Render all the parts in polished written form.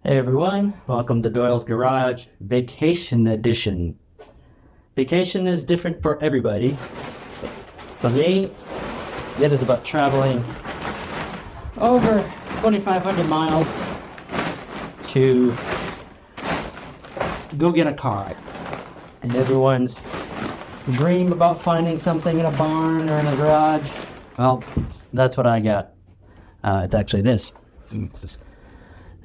Hey everyone, welcome to Doyle's Garage Vacation Edition. Vacation is different for everybody. For me, it is about traveling over 2,500 miles to go get a car. And everyone's dream about finding something in a barn or in a garage, well, that's what I got. It's actually this.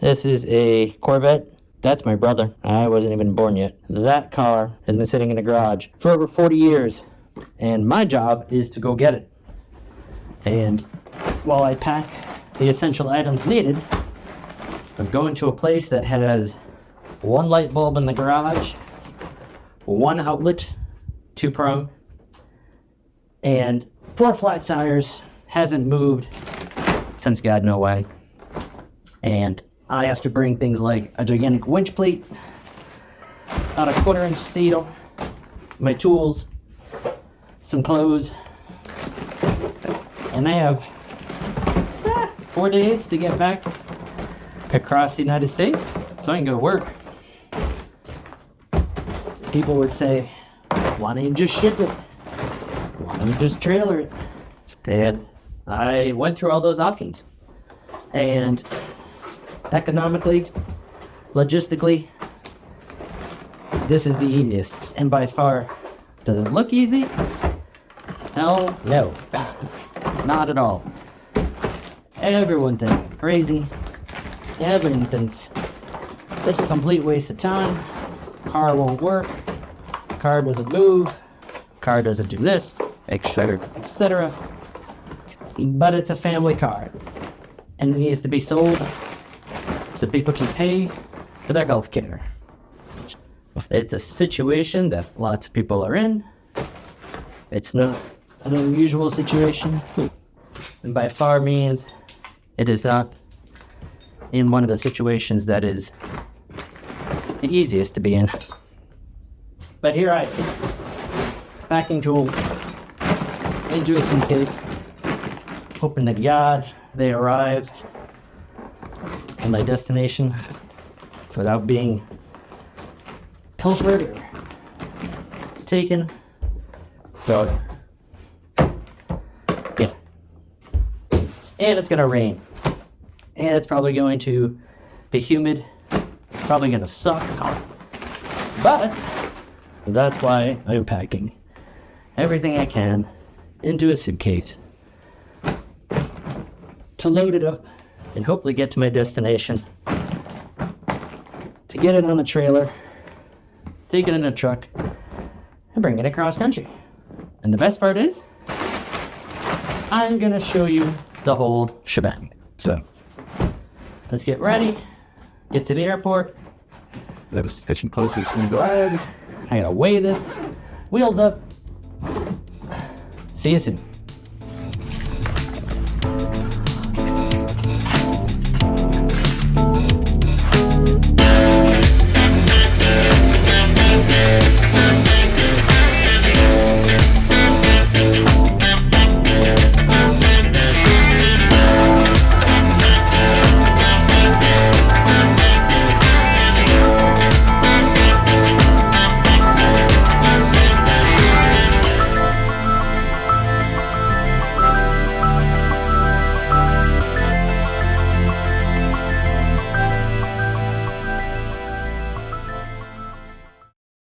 This is a Corvette. That's my brother. I wasn't even born yet. That car has been sitting in the garage for over 40 years, and my job is to go get it. And while I pack the essential items needed, I'm going to a place that has one light bulb in the garage, one outlet, 2-prong, and 4 flat tires. Hasn't moved since God knows why. And I have to bring things like a gigantic winch plate, about a 1/4-inch steel, my tools, some clothes, and I have 4 days to get back across the United States so I can go to work. People would say, why don't you just ship it? Why don't you just trailer it? And I went through all those options. And economically, logistically, this is the easiest. And by far, does it look easy? Hell no. Not at all. Everyone thinks crazy. Everyone thinks it's a complete waste of time. Car won't work. Car doesn't move. Car doesn't do this, etc., etc. But it's a family car, and it needs to be sold so people can pay for their health care. It's a situation that lots of people are in. It's not an unusual situation, and by far means it is not in one of the situations that is the easiest to be in. But here I am, packing tools into a suitcase, hoping to God they arrived at my destination without being pilfered or taken. So, yeah. And it's gonna rain. And it's probably going to be humid. Probably gonna suck. But that's why I'm packing everything I can into a suitcase to load it up and hopefully get to my destination, to get it on a trailer, take it in a truck, and bring it across country. And the best part is, I'm gonna show you the whole shebang. So, let's get ready, get to the airport. Let's get some closest to the I gotta weigh this, wheels up. See you soon.